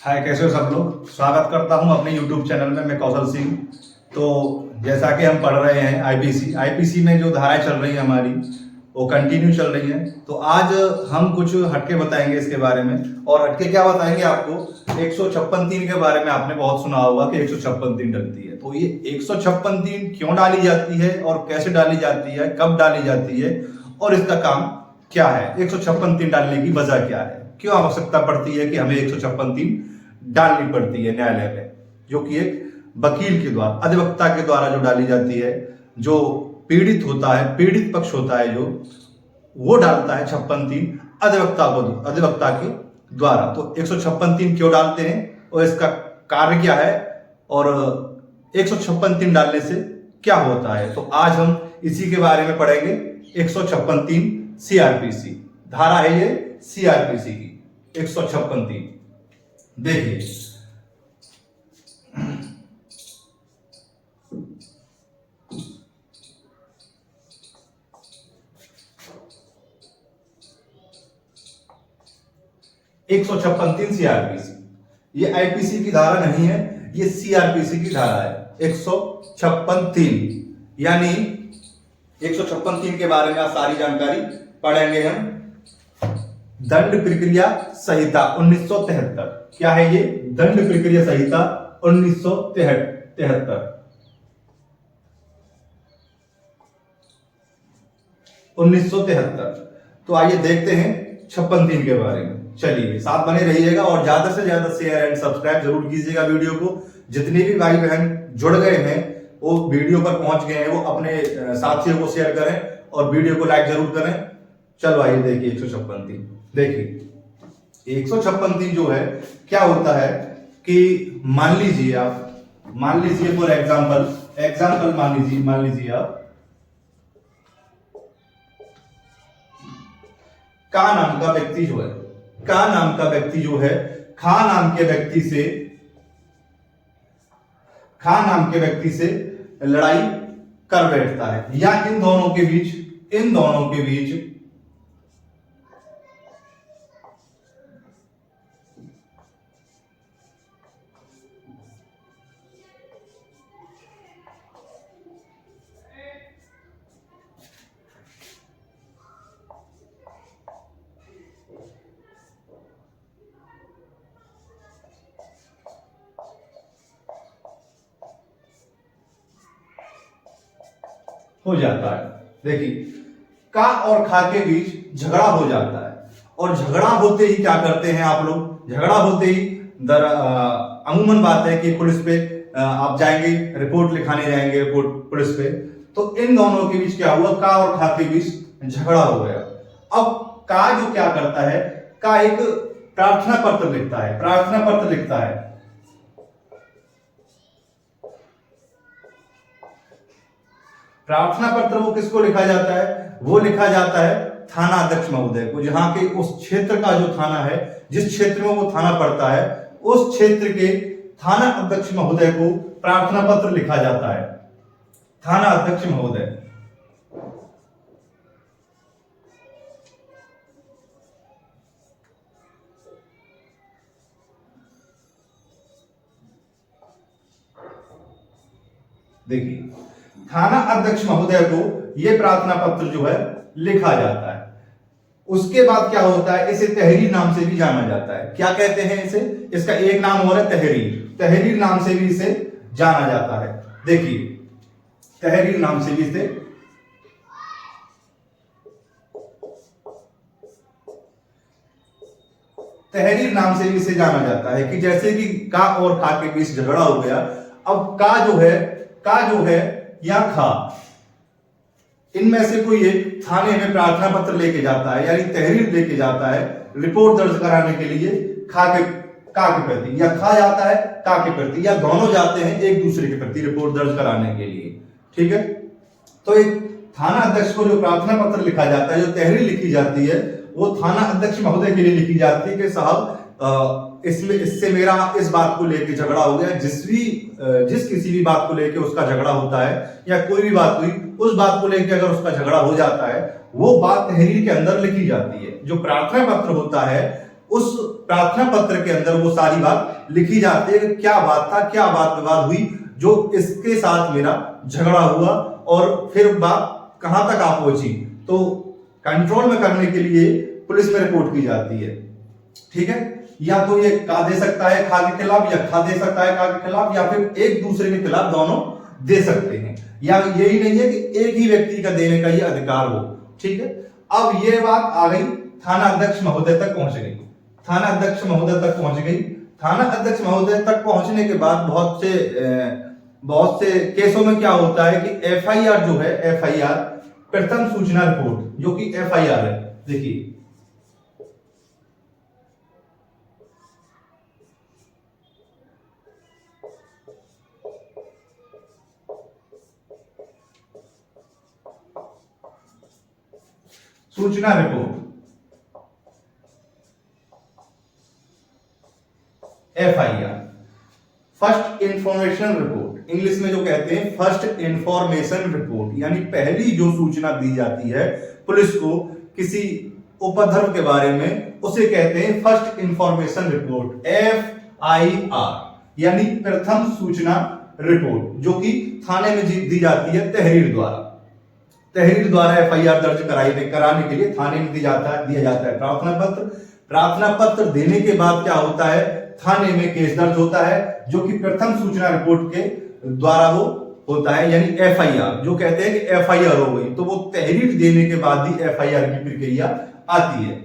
हाय, कैसे हो सब लोग। स्वागत करता हूं अपने YouTube चैनल में। मैं कौशल सिंह। तो जैसा कि हम पढ़ रहे हैं आईपीसी में जो धाराएं चल रही हैं हमारी, वो कंटिन्यू चल रही हैं। तो आज हम कुछ हटके बताएंगे इसके बारे में। और हटके क्या बताएंगे आपको, 156(3) के बारे में आपने बहुत सुना होगा कि 156(3) डलती है। तो ये 156(3) क्यों डाली जाती है और कैसे डाली जाती है, कब डाली जाती है और इसका काम क्या है। 156(3) डालने की वजह क्या है, क्यों आवश्यकता पड़ती है कि हमें 156(3) डालनी पड़ती है न्यायालय में, जो कि एक वकील के द्वारा, अधिवक्ता के द्वारा जो डाली जाती है। जो पीड़ित होता है, पीड़ित पक्ष होता है, जो वो डालता है 56(3) अधिवक्ता के द्वारा। तो 156(3) क्यों डालते हैं और इसका कार्य क्या है और 156(3) डालने से क्या होता है, तो आज हम इसी के बारे में पढ़ेंगे। 156(3) सीआरपीसी धारा है, ये सीआरपीसी की 156(3). देखिए, एक 156(3) सीआरपीसी, ये आईपीसी की धारा नहीं है, ये सीआरपीसी की धारा है 156(3). यानी 156(3) के बारे में आज सारी जानकारी पढ़ेंगे हम। दंड प्रक्रिया संहिता 1973। क्या है ये? दंड प्रक्रिया संहिता 1973। 1973। तो आइए देखते हैं 56(3) के बारे में। चलिए, साथ बने रहिएगा और ज्यादा से ज्यादा शेयर एंड सब्सक्राइब जरूर कीजिएगा वीडियो को। जितने भी भाई बहन जुड़ गए हैं, वो वीडियो पर पहुंच गए हैं, वो अपने साथियों को शेयर करें और वीडियो को लाइक जरूर करें। चलो आइए देखिए 156(3). देखिए 156(3) जो है, क्या होता है कि मान लीजिए फॉर एग्जाम्पल मान लीजिए आप का नाम का व्यक्ति जो है, का नाम का व्यक्ति जो है, खा नाम के व्यक्ति से लड़ाई कर बैठता है, या इन दोनों के बीच हो जाता है। देखिए, का और खा के बीच झगड़ा हो जाता है, और झगड़ा होते ही क्या करते हैं आप लोग, झगड़ा होते ही अमूमन बात है कि पुलिस पे आप जाएंगे, रिपोर्ट लिखाने जाएंगे, रिपोर्ट पुलिस पे। तो इन दोनों के बीच क्या हुआ, का और खा के बीच झगड़ा हो गया। अब का जो क्या करता है, का एक प्रार्थना पत्र लिखता है। प्रार्थना पत्र वो किसको लिखा जाता है? वो लिखा जाता है थाना अध्यक्ष महोदय को। जहां के उस क्षेत्र का जो थाना है, जिस क्षेत्र में वो थाना पड़ता है, उस क्षेत्र के थाना अध्यक्ष महोदय को प्रार्थना पत्र लिखा जाता है। थाना अध्यक्ष महोदय। देखिए, थाना अध्यक्ष महोदय को यह प्रार्थना पत्र जो है लिखा जाता है। उसके बाद क्या होता है, इसे तहरीर नाम से भी जाना जाता है। क्या कहते हैं इसे? इसका एक नाम और है तहरीर नाम से भी इसे जाना जाता है। देखिए, तहरीर नाम से भी इसे जाना जाता है। कि जैसे कि का और खा के बीच झगड़ा हो गया, अब का जो है या खा, इनमें से कोई एक थाने में प्रार्थना पत्र लेके जाता है, यानी तहरीर लेके जाता है रिपोर्ट दर्ज कराने के लिए का के प्रति, या खा जाता है का के प्रति, या दोनों जाते हैं एक दूसरे के प्रति रिपोर्ट दर्ज कराने के लिए। ठीक है। तो एक थाना अध्यक्ष को जो प्रार्थना पत्र लिखा जाता है, जो तहरीर लिखी जाती है, वो थाना अध्यक्ष महोदय के लिए लिखी जाती है कि साहब इससे मेरा इस बात को लेकर झगड़ा हो गया। जिस किसी भी बात को लेकर उसका झगड़ा होता है, या कोई भी बात हुई, उस बात को लेकर अगर उसका झगड़ा हो जाता है, वो बात तहरीर के अंदर लिखी जाती है। जो प्रार्थना पत्र होता है, उस प्रार्थना पत्र के अंदर वो सारी बात लिखी जाती है कि क्या बात था, क्या बात विवाद हुई, जो इसके साथ मेरा झगड़ा हुआ और फिर बात कहां तक आ पहुंची। तो कंट्रोल में करने के लिए पुलिस में रिपोर्ट की जाती है। ठीक है, या तो ये खा दे सकता है खा के खिलाफ, या खा दे सकता है खा के खिलाफ, या फिर एक दूसरे के खिलाफ दोनों दे सकते हैं। या यही नहीं है कि एक ही व्यक्ति का देने का ये अधिकार हो। ठीक है, अब ये बात आ गई थाना अध्यक्ष महोदय तक पहुंच गई। थाना अध्यक्ष महोदय तक पहुंच गई। थाना अध्यक्ष महोदय तक पहुंचने के बाद बहुत से केसों में क्या होता है कि एफआईआर जो है, एफआईआर प्रथम सूचना रिपोर्ट, जो कि एफआईआर है, देखिए सूचना report FIR, first information report, English में जो कहते हैं फर्स्ट इंफॉर्मेशन रिपोर्ट, यानी पहली जो सूचना दी जाती है पुलिस को किसी उपद्रव के बारे में, उसे कहते हैं फर्स्ट इंफॉर्मेशन रिपोर्ट, एफआईआर, यानी प्रथम सूचना रिपोर्ट, जो कि थाने में दी जाती है तहरीर द्वारा। तहरीर द्वारा एफआईआर दर्ज कराने के लिए थाने में दिया जाता है प्रार्थना पत्र। प्रार्थना पत्र देने के बाद क्या होता है, थाने में केस दर्ज होता है, जो कि प्रथम सूचना रिपोर्ट के द्वारा वो होता है, यानी एफआईआर, जो कहते हैं कि एफआईआर हो गई, तो वो तहरीर देने के बाद ही एफआईआर की प्रक्रिया आती है।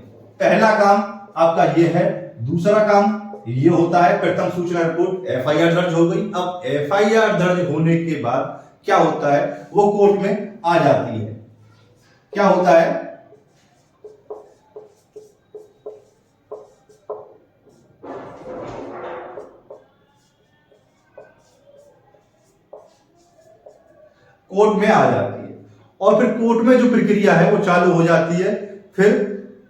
पहला काम आपका ये है। दूसरा काम ये होता है प्रथम सूचना रिपोर्ट, एफआईआर दर्ज हो गई। अब एफआईआर दर्ज होने के बाद क्या होता है, वो कोर्ट में आ जाती है। क्या होता है, कोर्ट में आ जाती है, और फिर कोर्ट में जो प्रक्रिया है वो चालू हो जाती है। फिर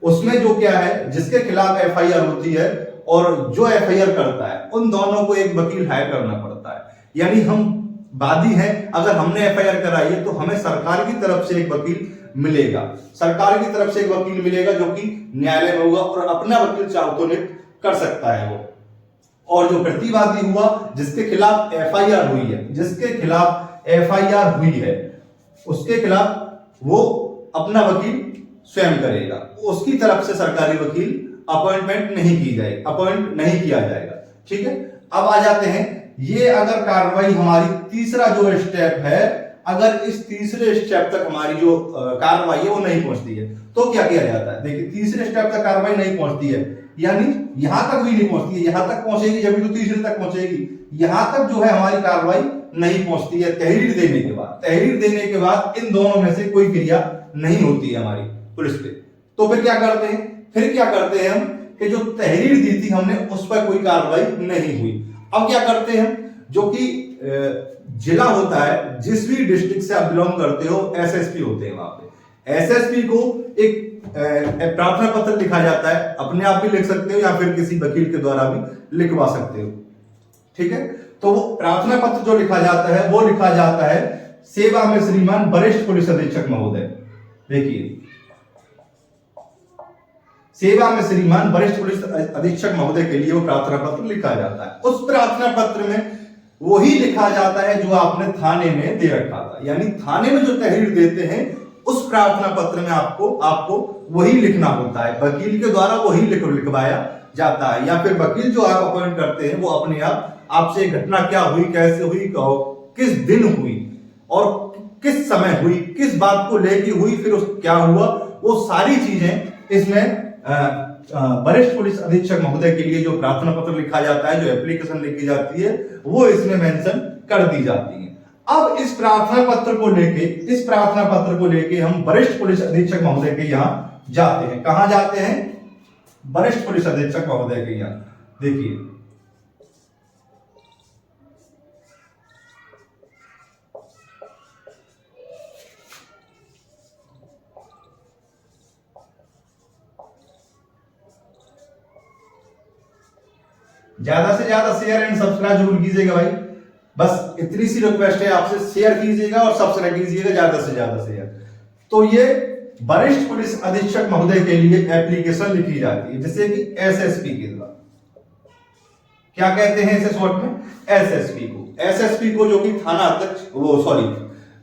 उसमें जो क्या है, जिसके खिलाफ एफआईआर होती है और जो एफआईआर करता है, उन दोनों को एक वकील हायर करना पड़ता है। यानी हम वादी हैं, अगर हमने एफआईआर कराई है तो हमें सरकार की तरफ से एक वकील मिलेगा। सरकार की तरफ से एक वकील मिलेगा जो कि न्यायालय में होगा और अपना वकील चाहो तो नियुक्त कर सकता है वो। और जो प्रतिवादी हुआ, जिसके खिलाफ एफआईआर हुई है, जिसके खिलाफ एफआईआर हुई है, उसके खिलाफ वो अपना वकील स्वयं करेगा। उसकी तरफ से सरकारी वकील अपॉइंट नहीं किया जाएगा। ठीक है, अब आ जाते हैं, ये अगर कार्रवाई हमारी तीसरा जो स्टेप है, अगर इस तीसरे स्टेप तक हमारी जो कार्रवाई है वो नहीं पहुंचती है, तो क्या किया जाता है। देखिए, तीसरे स्टेप तक कार्रवाई नहीं पहुंचती है, यानी यहां तक भी नहीं पहुंचती है। यहां तक पहुंचेगी जब तो तीसरे तक पहुंचेगी। यहां तक जो है हमारी कार्रवाई नहीं पहुंचती है तहरीर देने के बाद। तहरीर देने के बाद इन दोनों में से कोई क्रिया नहीं होती है हमारी पुलिस पे। तो फिर क्या करते हैं हम कि जो तहरीर दी थी हमने, उस पर कोई कार्रवाई नहीं हुई। अब क्या करते हैं, जो कि जिला होता है, जिस भी डिस्ट्रिक्ट से आप बिलोंग करते हो, एसएसपी होते हैं वहां पे। एसएसपी को एक प्रार्थना पत्र लिखा जाता है, अपने आप भी लिख सकते हो या फिर किसी वकील के द्वारा भी लिखवा सकते हो। ठीक है, तो वो प्रार्थना पत्र जो लिखा जाता है वो लिखा जाता है सेवा में श्रीमान वरिष्ठ पुलिस अधीक्षक महोदय। देखिए, सेवा में श्रीमान वरिष्ठ पुलिस अधीक्षक महोदय के लिए वो प्रार्थना पत्र लिखा जाता है। उस प्रार्थना पत्र में वही लिखा जाता है जो आपने थाने में दे रखा था, यानी थाने में जो तहरीर देते हैं उस प्रार्थना पत्र में आपको वही लिखना होता है। वकील के द्वारा वही लिखवाया जाता है, या फिर वकील जो आप अपॉइंट करते हैं वो अपने आप आपसे घटना क्या हुई, कैसे हुई, किस दिन हुई और किस समय हुई, किस बात को लेके हुई, फिर क्या हुआ, वो सारी चीजें इसमें वरिष्ठ पुलिस अधीक्षक महोदय के लिए जो प्रार्थना पत्र लिखा जाता है, जो एप्लीकेशन लिखी जाती है, वो इसमें मेंशन कर दी जाती है। अब इस प्रार्थना पत्र को लेके हम वरिष्ठ पुलिस अधीक्षक महोदय के यहाँ जाते हैं। कहां जाते हैं, वरिष्ठ पुलिस अधीक्षक महोदय के यहाँ। देखिए, ज्यादा से ज्यादा शेयर एंड सब्सक्राइब जरूर कीजिएगा भाई। बस इतनी सी रिक्वेस्ट है आपसे, शेयर कीजिएगा और सब्सक्राइब कीजिएगा ज्यादा से ज्यादा शेयर। तो ये वरिष्ठ पुलिस अधीक्षक महोदय के लिए एप्लीकेशन लिखी जाती है, जैसे कि एसएसपी के द्वारा। क्या कहते हैं इसे शॉर्ट में? एसएसपी को। एसएसपी को जो कि थाना अध्यक्ष, वो सॉरी,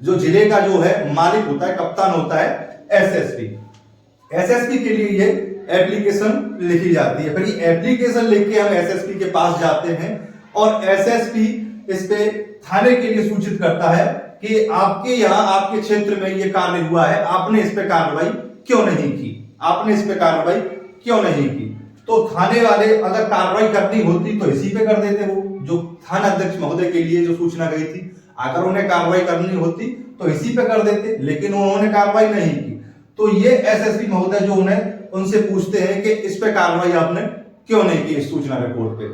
जो जिले का जो है मालिक होता है, कप्तान होता है, एसएसपी। एसएसपी के लिए ये एप्लीकेशन लिखी जाती है। फिर ये एप्लीकेशन लेके हम एसएसपी के पास जाते हैं और एसएसपी इस पे थाने के लिए सूचित करता है कि आपके यहाँ, आपके क्षेत्र में ये कार्य हुआ है, आपने इस पे कार्रवाई क्यों नहीं की, आपने इस पे कार्रवाई क्यों नहीं की। तो थाने वाले अगर कार्रवाई करनी होती तो इसी पे कर देते, वो जो थाना अध्यक्ष महोदय के लिए जो सूचना गई थी, अगर उन्हें कार्रवाई करनी होती तो इसी पे कर देते, लेकिन उन्होंने कार्रवाई नहीं की। तो ये एसएसपी महोदय जो उन्हें उनसे पूछते हैं कि इस पे कार्रवाई आपने क्यों नहीं की, इस सूचना रिपोर्ट पे।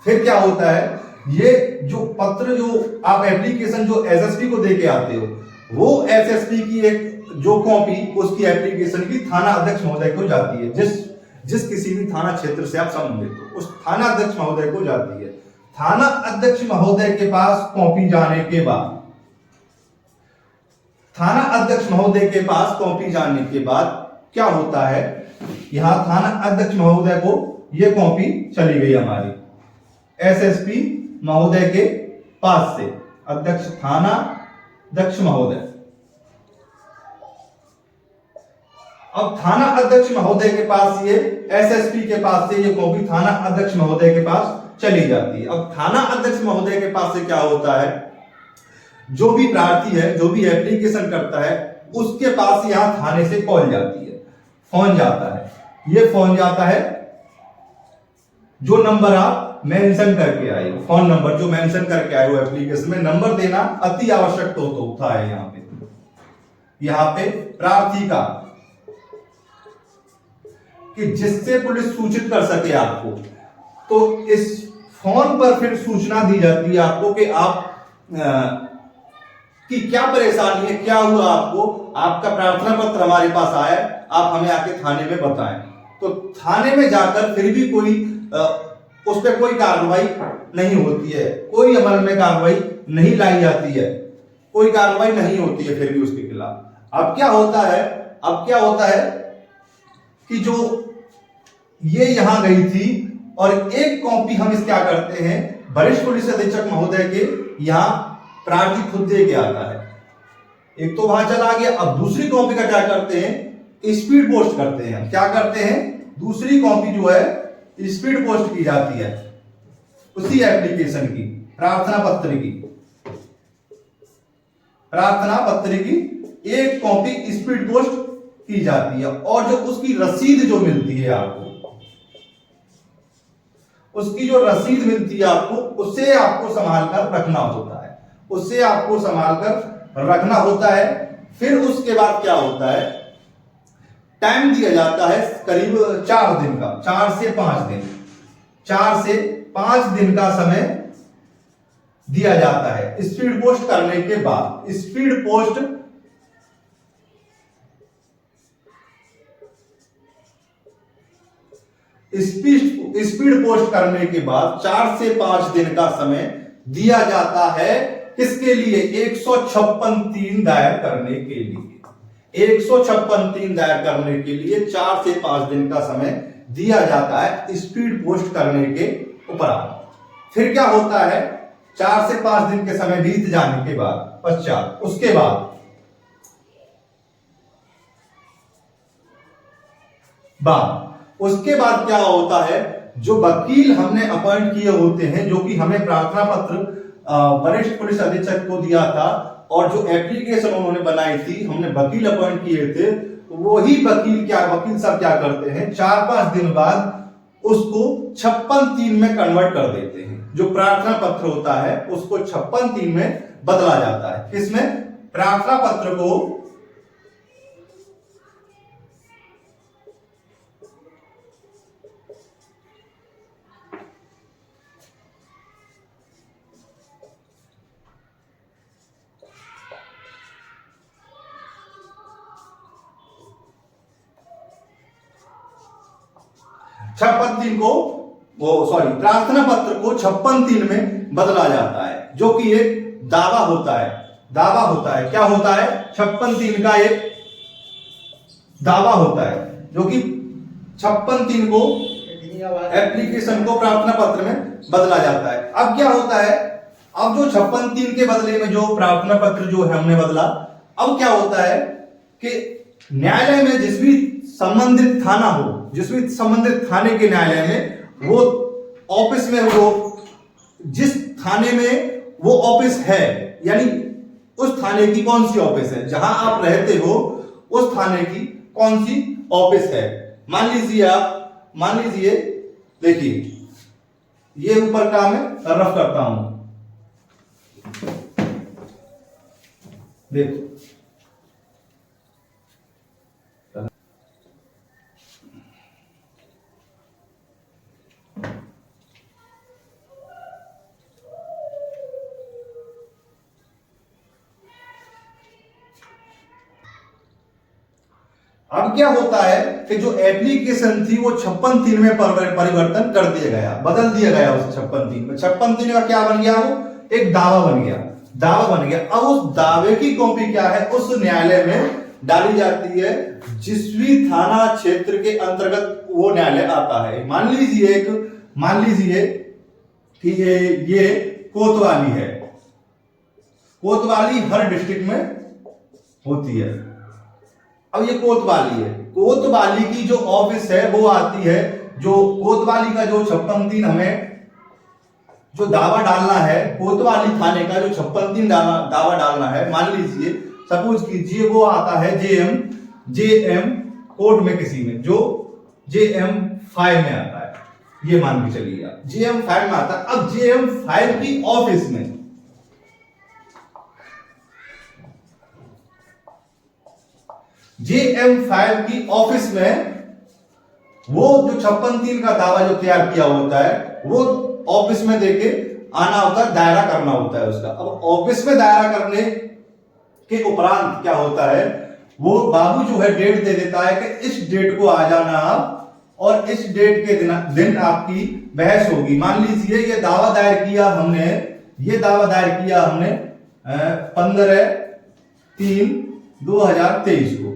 फिर क्या होता है, ये जो पत्र, जो आप एप्लीकेशन जो एसएसपी को देके आते हो, वो एसएसपी की एक जो कॉपी उसकी एप्लीकेशन की थाना अध्यक्ष महोदय को जाती है। जिस किसी भी थाना क्षेत्र से आप संबंधित हो, उस थाना अध्यक्ष महोदय को जाती है। थाना अध्यक्ष महोदय के पास कॉपी जाने के बाद, थाना अध्यक्ष महोदय के पास कॉपी जाने के बाद क्या होता है, यहां थाना अध्यक्ष महोदय को यह कॉपी चली गई हमारी एसएसपी महोदय के पास से, अध्यक्ष थाना अध्यक्ष महोदय। अब थाना अध्यक्ष महोदय के पास ये एसएसपी के पास से ये कॉपी थाना अध्यक्ष महोदय के पास चली जाती है। अब थाना अध्यक्ष महोदय के पास से क्या होता है, जो भी प्रार्थी है, जो भी एप्लीकेशन करता है, उसके पास यहां थाने से कॉल जाती है, फोन जाता है। ये फोन जाता है जो नंबर आप मेंशन करके आए हो, फोन नंबर जो मेंशन करके आए हो एप्लीकेशन में, नंबर देना अति आवश्यक तो होता है। यहां पे प्रार्थी का, कि जिससे पुलिस सूचित कर सके आपको। तो इस फोन पर फिर सूचना दी जाती है आपको कि आप कि क्या परेशानी है, क्या हुआ आपको, आपका प्रार्थना पत्र हमारे पास आया, आप हमें आके थाने में बताएं। तो थाने में जाकर फिर भी कोई उस पर कोई कार्रवाई नहीं होती है, कोई अमल में कार्रवाई नहीं लाई जाती है, कोई कार्रवाई नहीं होती है फिर भी उसके खिलाफ। अब क्या होता है कि जो ये यहां गई थी और एक कॉपी हम इस क्या करते हैं, वरिष्ठ पुलिस अधीक्षक महोदय के यहां प्रार्थी खुद दे के आता है। एक तो वहां चला गया, अब दूसरी कॉपी का क्या करते हैं, स्पीड पोस्ट करते हैं। क्या करते हैं, दूसरी कॉपी जो है स्पीड पोस्ट की जाती है उसी एप्लीकेशन की, प्रार्थना पत्र की एक कॉपी स्पीड पोस्ट की जाती है। और जो उसकी रसीद जो मिलती है आपको, उसकी जो रसीद मिलती है आपको, उससे आपको संभाल कर रखना होता है, उससे आपको संभाल कर रखना होता है। फिर उसके बाद क्या होता है, टाइम दिया जाता है करीब 4 दिन का, 4 से 5 दिन का समय दिया जाता है स्पीड पोस्ट करने के बाद। स्पीड पोस्ट करने के बाद 4 से 5 दिन का समय दिया जाता है। किसके लिए? 156(3) दायर करने के लिए। 156(3) दायर करने के लिए 4 से 5 दिन का समय दिया जाता है स्पीड पोस्ट करने के उपरांत। फिर क्या होता है, 4 से 5 दिन के समय बीत जाने के बाद उसके बाद क्या होता है, जो वकील हमने अपॉइंट किए होते हैं, जो कि हमें प्रार्थना पत्र वरिष्ठ पुलिस अधीक्षक को दिया था और जो एप्लीकेशन उन्होंने बनाई थी, हमने वकील अपॉइंट किए थे, वही वकील साहब क्या करते हैं, 4-5 दिन बाद उसको 56(3) में कन्वर्ट कर देते हैं। जो प्रार्थना पत्र होता है उसको 56(3) में बदला जाता है। किसमें? प्रार्थना पत्र को प्रार्थना पत्र को 56(3) में बदला जाता है, जो कि एक दावा होता है। क्या होता है? 56(3) का एक दावा होता है, जो कि 56(3) को एप्लीकेशन को प्रार्थना पत्र में बदला जाता है। अब क्या होता है, अब जो 56(3) के बदले में जो प्रार्थना पत्र जो है हमने बदला, अब क्या होता है कि न्यायालय में जिस भी संबंधित थाना हो, जिस भी संबंधित थाने के न्यायालय में वो ऑफिस में, वो जिस थाने में वो ऑफिस है, यानी उस थाने की कौन सी ऑफिस है, जहां आप रहते हो उस थाने की कौन सी ऑफिस है। मान लीजिए देखिए, ये ऊपर का मैं रफ करता हूं, देखो अब क्या होता है कि जो एप्लीकेशन थी वो 56(3) में परिवर्तन कर दिया गया, बदल दिया गया उस 56(3) में। 56(3) का क्या बन गया, वो एक दावा बन गया। अब उस दावे की कॉपी क्या है, उस न्यायालय में डाली जाती है जिस भी थाना क्षेत्र के अंतर्गत वो न्यायालय आता है। मान लीजिए कि ये कोतवाली है, कोतवाली हर डिस्ट्रिक्ट में होती है। अब ये कोतवाली है, कोतवाली की जो ऑफिस है वो आती है, जो कोतवाली का जो 56(3) हमें जो दावा डालना है, कोतवाली थाने का जो 56(3) दावा डालना है, मान लीजिए सपोज कीजिए वो आता है जेएम कोर्ट में, किसी में जो जेएम 5 में आता है, ये मान के चलिए आप जेएम 5 में आता है। अब जेएम 5 की ऑफिस में जेएम 5 की ऑफिस में वो जो 56(3) का दावा जो तैयार किया होता है, वो ऑफिस में देके आना होता है, दायरा करना होता है उसका। अब ऑफिस में दायरा करने के उपरांत क्या होता है, वो बाबू जो है डेट दे देता है कि इस डेट को आ जाना आप, और इस डेट के दिन आपकी बहस होगी। मान लीजिए ये दावा दायर किया हमने 15/3/2023 को,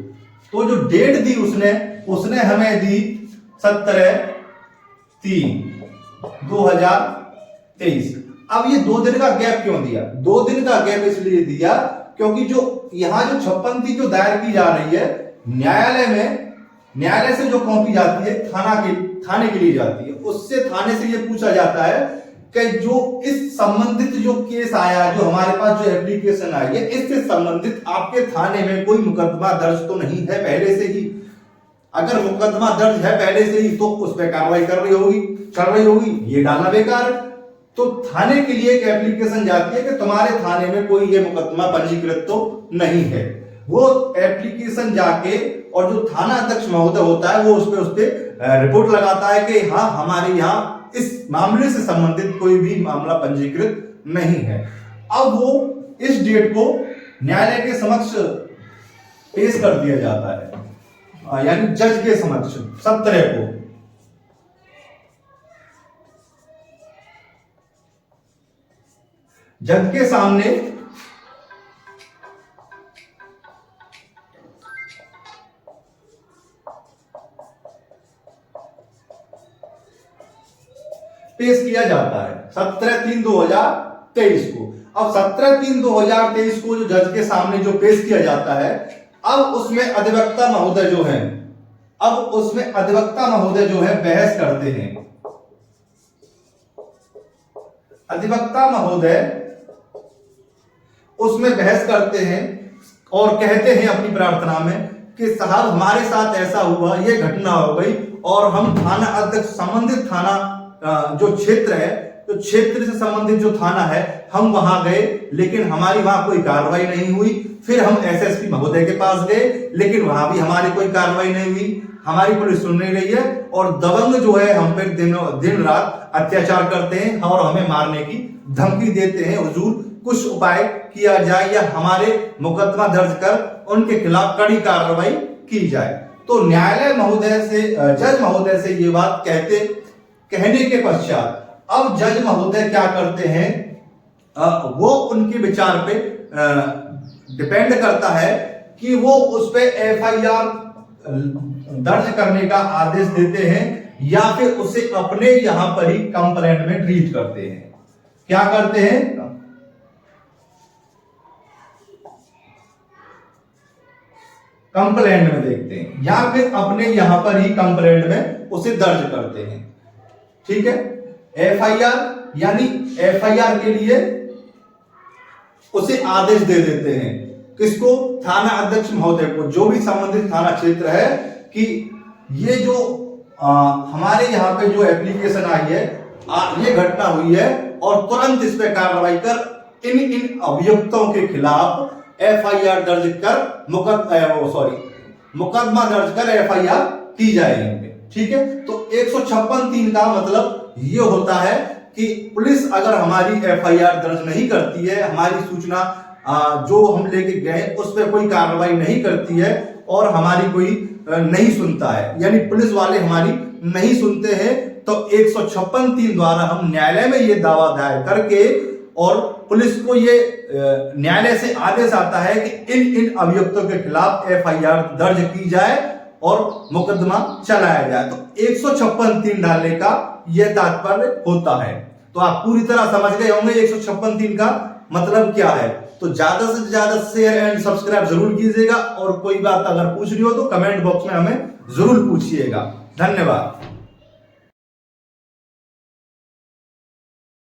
तो जो डेट दी उसने हमें दी 17/3/2023। अब ये 2 दिन का गैप क्यों दिया, 2 दिन का गैप इसलिए दिया क्योंकि जो यहां जो 56(3) जो दायर की जा रही है न्यायालय से जो कॉपी जाती है थाने के लिए जाती है, उससे थाने से ये पूछा जाता है कि जो इस संबंधित जो केस आया, जो हमारे पास जो एप्लीकेशन आई है, इससे संबंधित आपके थाने में कोई मुकदमा दर्ज तो नहीं है पहले से ही। अगर मुकदमा दर्ज है पहले से ही तो उस पर कार्रवाई चल रही होगी, ये डालना बेकार है। तो थाने के लिए एक एप्लीकेशन जाती है कि तुम्हारे थाने में कोई ये मुकदमा पंजीकृत तो नहीं है। वो एप्लीकेशन जाके और जो थाना अध्यक्ष महोदय होता है वो उस पे रिपोर्ट लगाता है कि हाँ, हमारे यहाँ इस मामले से संबंधित कोई भी मामला पंजीकृत नहीं है। अब वो इस डेट को न्यायालय के समक्ष पेश कर दिया जाता है, यानी जज के समक्ष 17 को। जज के सामने पेश किया जाता है 17/3/2023 को। अब 17/3/2023 को जो जज के सामने जो पेश किया जाता है, अब उसमें अधिवक्ता महोदय जो है बहस करते हैं। अधिवक्ता महोदय उसमें बहस करते हैं और कहते हैं अपनी प्रार्थना में कि साहब, हमारे साथ ऐसा हुआ, ये घटना हो गई, और हम थाना अध्यक्ष संबंधित थाना जो क्षेत्र है, तो क्षेत्र से संबंधित जो थाना है, हम वहां गए, लेकिन हमारी वहां कोई कार्रवाई नहीं हुई। फिर हम एसएसपी महोदय के पास गए, लेकिन वहां भी हमारी कोई कार्रवाई नहीं हुई। हमारी पुलिस सुन नहीं रही है और दबंग जो है हम पे दिन रात अत्याचार करते हैं और हमें मारने की धमकी देते हैं। हुजूर, कुछ उपाय किया जाए या हमारे मुकदमा दर्ज कर उनके खिलाफ कड़ी कार्रवाई की जाए। तो न्यायालय महोदय से, जज महोदय से ये बात कहने के पश्चात अब जज महोदय क्या करते हैं, वो उनके विचार पे डिपेंड करता है कि वो उस पे एफआईआर दर्ज करने का आदेश देते हैं या फिर उसे अपने यहां पर ही कंप्लेंट में ट्रीट करते हैं। क्या करते हैं? कंप्लेंट में देखते हैं या फिर अपने यहां पर ही कंप्लेंट में उसे दर्ज करते हैं। ठीक है, एफआईआर यानी एफआईआर के लिए उसे आदेश दे देते हैं। किसको? थाना अध्यक्ष महोदय को, जो भी संबंधित थाना क्षेत्र है, कि ये जो हमारे यहाँ पे जो एप्लीकेशन आई है, ये घटना हुई है और तुरंत इस पे कार्रवाई कर इन अभियुक्तों के खिलाफ एफआईआर दर्ज कर मुकदमा दर्ज कर एफआईआर की जाएगी। ठीक है, तो 156(3) का मतलब ये होता है कि पुलिस अगर हमारी एफआईआर दर्ज नहीं करती है, हमारी सूचना जो हम लेके गए उस पर कोई कार्रवाई नहीं करती है और हमारी कोई नहीं सुनता है, यानी पुलिस वाले हमारी नहीं सुनते हैं, तो 156(3) द्वारा हम न्यायालय में ये दावा दायर करके और पुलिस को ये न्यायालय से आदेश आता है कि इन अभियुक्तों के खिलाफ एफआईआर दर्ज की जाए और मुकदमा चलाया जाए। तो 156(3) डालने का यह तात्पर्य होता है। तो आप पूरी तरह समझ गए होंगे 156(3) का मतलब क्या है। तो ज्यादा से ज्यादा शेयर एंड सब्सक्राइब जरूर कीजिएगा और कोई बात अगर पूछ रही हो तो कमेंट बॉक्स में हमें जरूर पूछिएगा। धन्यवाद।